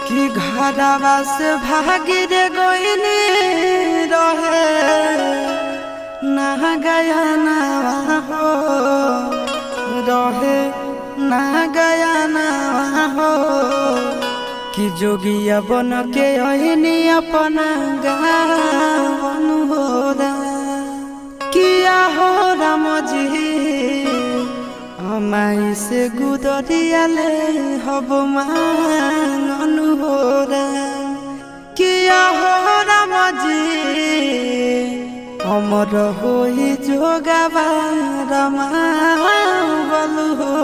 कि घरवा से भागी रे गोइनी रहे ना गया ना हो रहे ना गया ना हो कि जोगिया बन के अहिनी अपना गावन हो किया हो राम जी हमाई से गुदरियाले हब मांगन हो किया हो राम जी अमर होई जोगावा राम बल हो